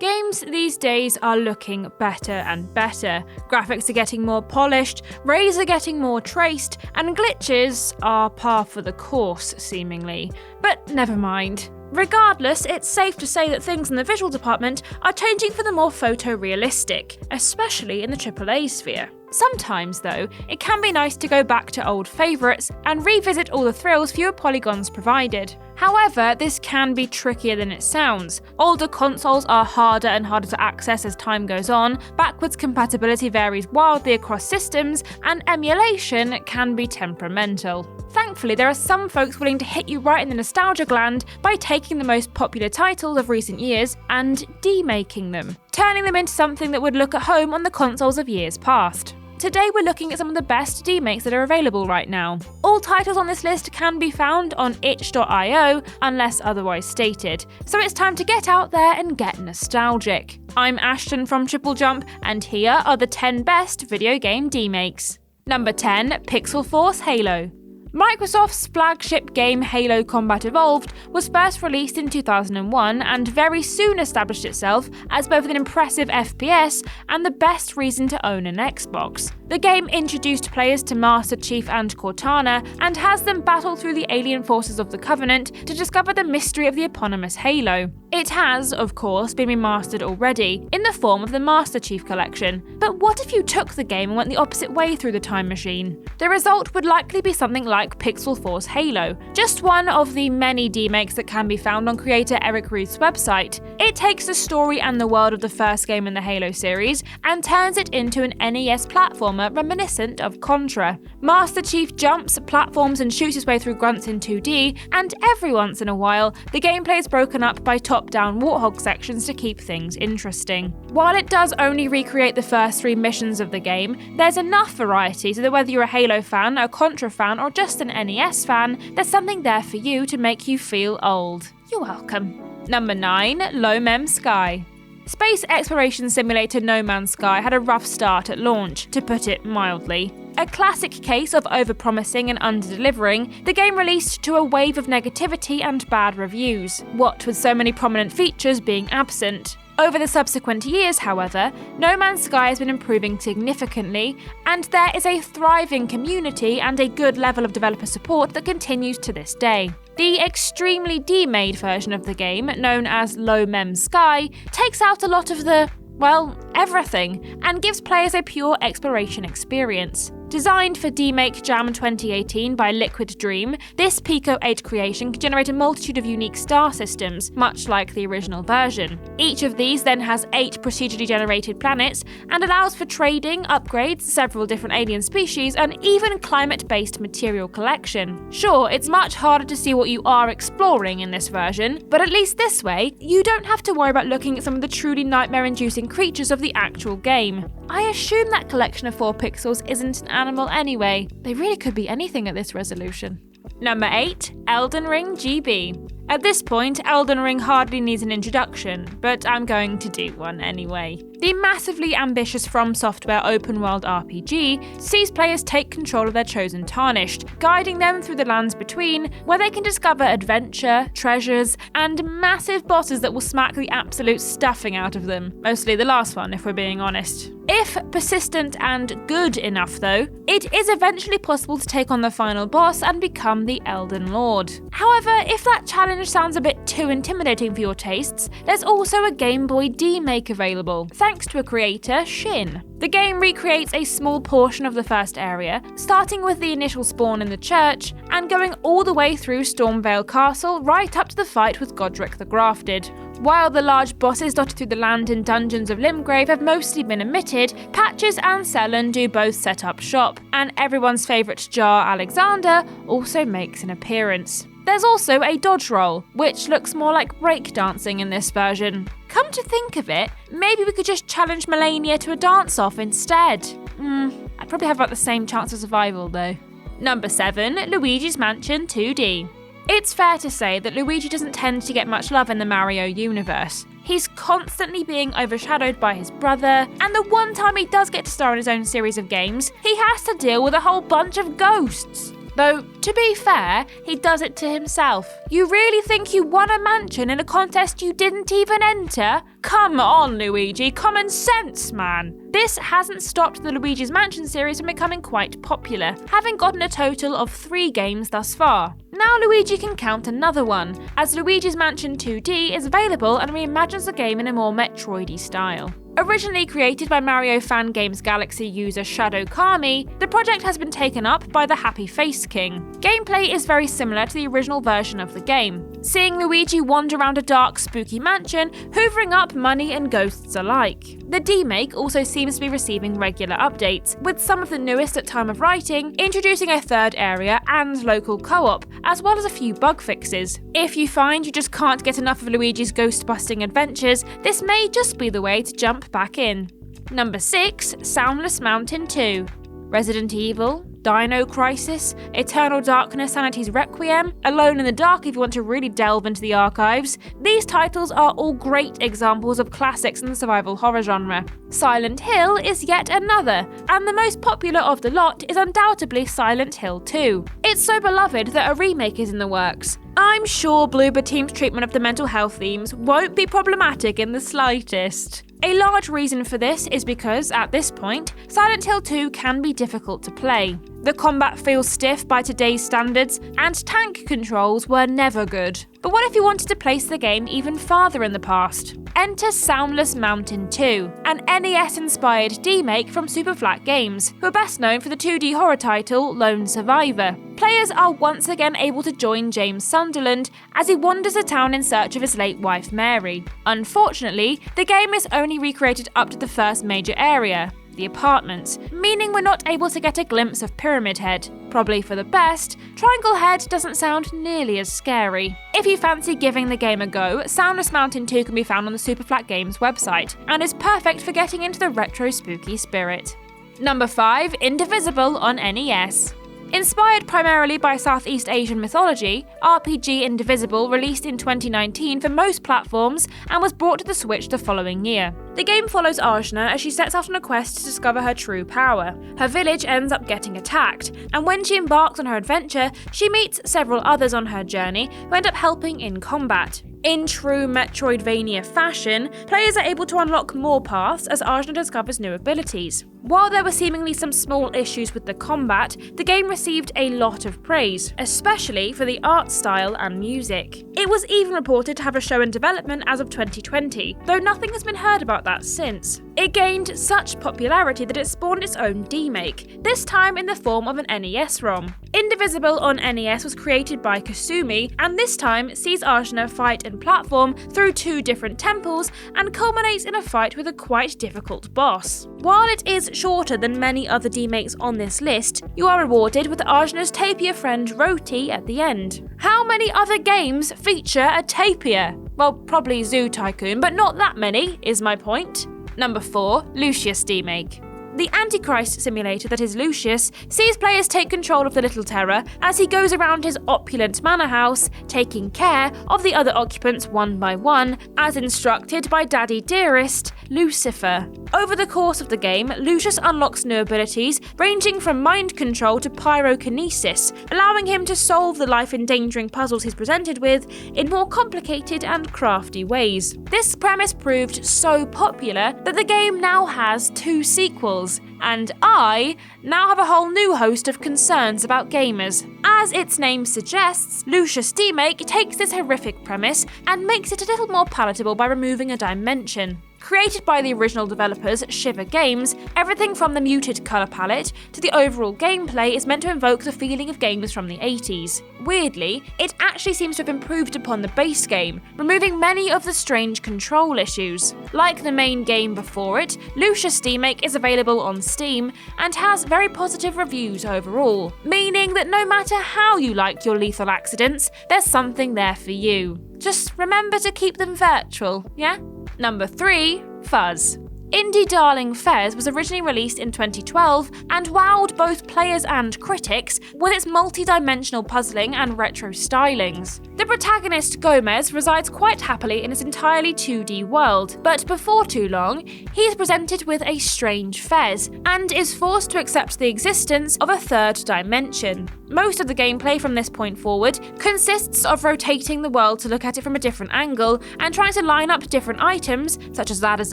Games these days are looking better and better. Graphics are getting more polished, rays are getting more traced, and glitches are par for the course, seemingly. But never mind. Regardless, it's safe to say that things in the visual department are changing for the more photorealistic, especially in the AAA sphere. Sometimes, though, it can be nice to go back to old favourites and revisit all the thrills fewer polygons provided. However, this can be trickier than it sounds. Older consoles are harder and harder to access as time goes on, backwards compatibility varies wildly across systems, and emulation can be temperamental. Thankfully, there are some folks willing to hit you right in the nostalgia gland by taking the most popular titles of recent years and demaking them, turning them into something that would look at home on the consoles of years past. Today we're looking at some of the best demakes that are available right now. All titles on this list can be found on itch.io unless otherwise stated, so it's time to get out there and get nostalgic. I'm Ashton from TripleJump, and here are the 10 best video game demakes. Number 10, Pixel Force Halo. Microsoft's flagship game Halo Combat Evolved was first released in 2001 and very soon established itself as both an impressive FPS and the best reason to own an Xbox. The game introduced players to Master Chief and Cortana and has them battle through the alien forces of the Covenant to discover the mystery of the eponymous Halo. It has, of course, been remastered already, in the form of the Master Chief Collection. But what if you took the game and went the opposite way through the time machine? The result would likely be something like Pixel Force Halo, just one of the many demakes that can be found on creator Eric Ruth's website. It takes the story and the world of the first game in the Halo series and turns it into an NES platformer reminiscent of Contra. Master Chief jumps, platforms and shoots his way through grunts in 2D, and every once in a while, the gameplay is broken up by top-down warthog sections to keep things interesting. While it does only recreate the first 3 missions of the game, there's enough variety so that whether you're a Halo fan, a Contra fan, or just an NES fan, there's something there for you to make you feel old. You're welcome. Number 9, Low Mem Sky. Space exploration simulator No Man's Sky had a rough start at launch, to put it mildly. A classic case of overpromising and under-delivering, the game released to a wave of negativity and bad reviews, what with so many prominent features being absent. Over the subsequent years, however, No Man's Sky has been improving significantly, and there is a thriving community and a good level of developer support that continues to this day. The extremely demade version of the game, known as Low Mem Sky, takes out a lot of the, well, everything, and gives players a pure exploration experience. Designed for Demake Jam 2018 by Liquid Dream, this Pico 8 creation can generate a multitude of unique star systems, much like the original version. Each of these then has 8 procedurally generated planets and allows for trading, upgrades, several different alien species, and even climate-based material collection. Sure, it's much harder to see what you are exploring in this version, but at least this way, you don't have to worry about looking at some of the truly nightmare-inducing creatures of the actual game. I assume that collection of 4 pixels isn't an animal anyway. They really could be anything at this resolution. Number 8, Elden Ring GB. At this point, Elden Ring hardly needs an introduction, but I'm going to do one anyway. The massively ambitious From Software open-world RPG sees players take control of their chosen Tarnished, guiding them through the lands between, where they can discover adventure, treasures, and massive bosses that will smack the absolute stuffing out of them. Mostly the last one, if we're being honest. If persistent and good enough though, it is eventually possible to take on the final boss and become the Elden Lord. However, if that challenge sounds a bit too intimidating for your tastes, there's also a Game Boy demake available, thanks to a creator, Shin. The game recreates a small portion of the first area, starting with the initial spawn in the church, and going all the way through Stormvale Castle right up to the fight with Godric the Grafted. While the large bosses dotted through the land and dungeons of Limgrave have mostly been omitted, Patches and Sellen do both set up shop, and everyone's favourite Jar Alexander also makes an appearance. There's also a dodge roll, which looks more like breakdancing in this version. Come to think of it, maybe we could just challenge Melania to a dance-off instead. I'd probably have about the same chance of survival though. Number 7, Luigi's Mansion 2D. It's fair to say that Luigi doesn't tend to get much love in the Mario universe. He's constantly being overshadowed by his brother, and the one time he does get to star in his own series of games, he has to deal with a whole bunch of ghosts. Though, to be fair, he does it to himself. You really think you won a mansion in a contest you didn't even enter? Come on, Luigi, common sense, man. This hasn't stopped the Luigi's Mansion series from becoming quite popular, having gotten a total of 3 games thus far. Now Luigi can count another one, as Luigi's Mansion 2D is available and reimagines the game in a more Metroidy style. Originally created by Mario Fan Games Galaxy user Shadow Kami, the project has been taken up by the Happy Face King. Gameplay is very similar to the original version of the game, seeing Luigi wander around a dark, spooky mansion, hoovering up money and ghosts alike. The Demake also seems to be receiving regular updates, with some of the newest at time of writing, introducing a third area and local co-op, as well as a few bug fixes. If you find you just can't get enough of Luigi's ghost-busting adventures, this may just be the way to jump back in. Number 6, Soundless Mountain 2. Resident Evil, Dino Crisis, Eternal Darkness Sanity's Requiem, Alone in the Dark if you want to really delve into the archives. These titles are all great examples of classics in the survival horror genre. Silent Hill is yet another, and the most popular of the lot is undoubtedly Silent Hill 2. It's so beloved that a remake is in the works. I'm sure Bloober Team's treatment of the mental health themes won't be problematic in the slightest. A large reason for this is because, at this point, Silent Hill 2 can be difficult to play. The combat feels stiff by today's standards, and tank controls were never good. But what if you wanted to place the game even farther in the past? Enter Soundless Mountain 2, an NES-inspired demake from Superflat Games, who are best known for the 2D horror title Lone Survivor. Players are once again able to join James Sunderland as he wanders the town in search of his late wife Mary. Unfortunately, the game is only recreated up to the first major area, the apartments, meaning we're not able to get a glimpse of Pyramid Head. Probably for the best, Triangle Head doesn't sound nearly as scary. If you fancy giving the game a go, Soundless Mountain 2 can be found on the Superflat Games website, and is perfect for getting into the retro spooky spirit. Number 5, Indivisible on NES. Inspired primarily by Southeast Asian mythology, RPG Indivisible released in 2019 for most platforms and was brought to the Switch the following year. The game follows Ajna as she sets out on a quest to discover her true power. Her village ends up getting attacked, and when she embarks on her adventure, she meets several others on her journey who end up helping in combat. In true Metroidvania fashion, players are able to unlock more paths as Ajna discovers new abilities. While there were seemingly some small issues with the combat, the game received a lot of praise, especially for the art style and music. It was even reported to have a show in development as of 2020, though nothing has been heard about that since. It gained such popularity that it spawned its own demake, this time in the form of an NES ROM. Indivisible on NES was created by Kasumi, and this time sees Ajna fight and platform through 2 different temples and culminates in a fight with a quite difficult boss. While it is shorter than many other demakes on this list, you are rewarded with Ajna's tapir friend Roti at the end. How many other games feature a tapir? Well, probably Zoo Tycoon, but not that many, is my point. Number 4, Lucius Demake. The Antichrist simulator that is Lucius sees players take control of the Little Terror as he goes around his opulent manor house, taking care of the other occupants one by one, as instructed by Daddy Dearest, Lucifer. Over the course of the game, Lucius unlocks new abilities ranging from mind control to pyrokinesis, allowing him to solve the life-endangering puzzles he's presented with in more complicated and crafty ways. This premise proved so popular that the game now has 2 sequels, and I now have a whole new host of concerns about gamers. As its name suggests, Lucius Demake takes this horrific premise and makes it a little more palatable by removing a dimension. Created by the original developers, Shiver Games, everything from the muted colour palette to the overall gameplay is meant to invoke the feeling of games from the 80s. Weirdly, it actually seems to have improved upon the base game, removing many of the strange control issues. Like the main game before it, Lucius Demake is available on Steam and has very positive reviews overall, meaning that no matter how you like your lethal accidents, there's something there for you. Just remember to keep them virtual, yeah? Number 3, Fuzz. Indie darling Fez was originally released in 2012 and wowed both players and critics with its multi-dimensional puzzling and retro stylings. The protagonist, Gomez, resides quite happily in his entirely 2D world, but before too long, he is presented with a strange Fez and is forced to accept the existence of a third dimension. Most of the gameplay from this point forward consists of rotating the world to look at it from a different angle and trying to line up different items, such as ladders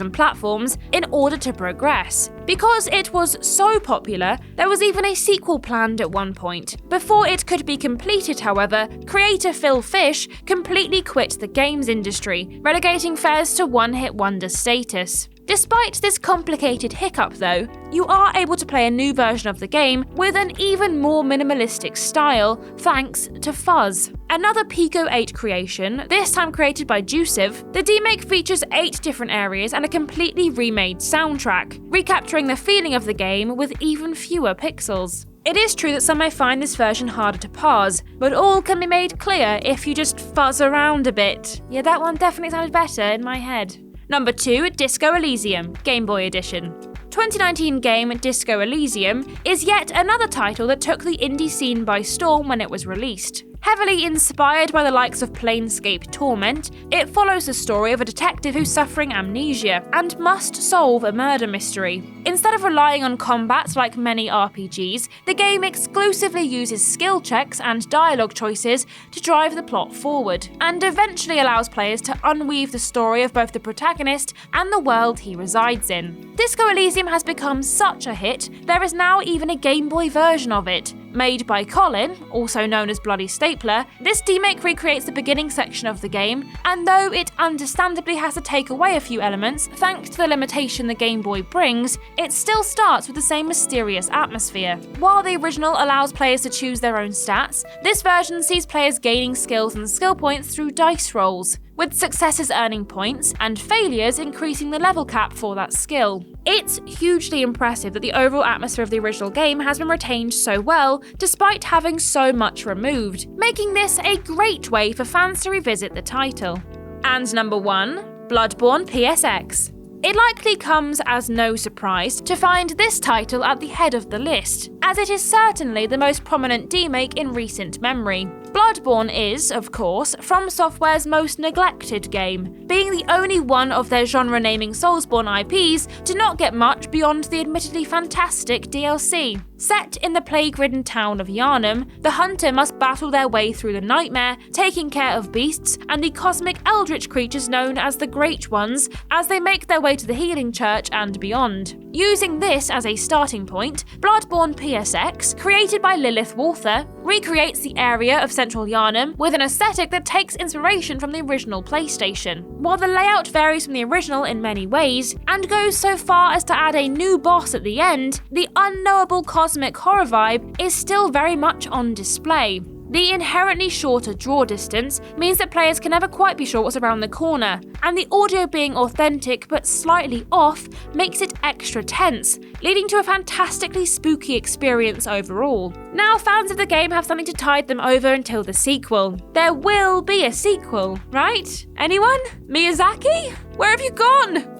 and platforms, in order to progress. Because it was so popular, there was even a sequel planned at one point. Before it could be completed, however, creator Phil Fish completely quit the games industry, relegating Fez to one-hit wonder status. Despite this complicated hiccup though, you are able to play a new version of the game with an even more minimalistic style thanks to Fuzz. Another Pico 8 creation, this time created by Juicive, the demake features 8 different areas and a completely remade soundtrack, recapturing the feeling of the game with even fewer pixels. It is true that some may find this version harder to parse, but all can be made clear if you just fuzz around a bit. Yeah, that one definitely sounded better in my head. Number 2, Disco Elysium, Game Boy Edition. 2019 game Disco Elysium is yet another title that took the indie scene by storm when it was released. Heavily inspired by the likes of Planescape Torment, it follows the story of a detective who's suffering amnesia and must solve a murder mystery. Instead of relying on combat like many RPGs, the game exclusively uses skill checks and dialogue choices to drive the plot forward, and eventually allows players to unweave the story of both the protagonist and the world he resides in. Disco Elysium has become such a hit, there is now even a Game Boy version of it. Made by Colin, also known as Bloody Stapler, this demake recreates the beginning section of the game, and though it understandably has to take away a few elements thanks to the limitation the Game Boy brings, it still starts with the same mysterious atmosphere. While the original allows players to choose their own stats, this version sees players gaining skills and skill points through dice rolls, with successes earning points and failures increasing the level cap for that skill. It's hugely impressive that the overall atmosphere of the original game has been retained so well, despite having so much removed, making this a great way for fans to revisit the title. And number 1, Bloodborne PSX. It likely comes as no surprise to find this title at the head of the list, as it is certainly the most prominent demake in recent memory. Bloodborne is, of course, From Software's most neglected game, being the only one of their genre-naming Soulsborne IPs to not get much beyond the admittedly fantastic DLC. Set in the plague-ridden town of Yharnam, the hunter must battle their way through the nightmare, taking care of beasts and the cosmic eldritch creatures known as the Great Ones as they make their way to the Healing Church and beyond. Using this as a starting point, Bloodborne PSX, created by Lilith Walther, recreates the area of central Yharnam with an aesthetic that takes inspiration from the original PlayStation. While the layout varies from the original in many ways, and goes so far as to add a new boss at the end, the unknowable cosmic horror vibe is still very much on display. The inherently shorter draw distance means that players can never quite be sure what's around the corner, and the audio being authentic but slightly off makes it extra tense, leading to a fantastically spooky experience overall. Now fans of the game have something to tide them over until the sequel. There will be a sequel, right? Anyone? Miyazaki? Where have you gone?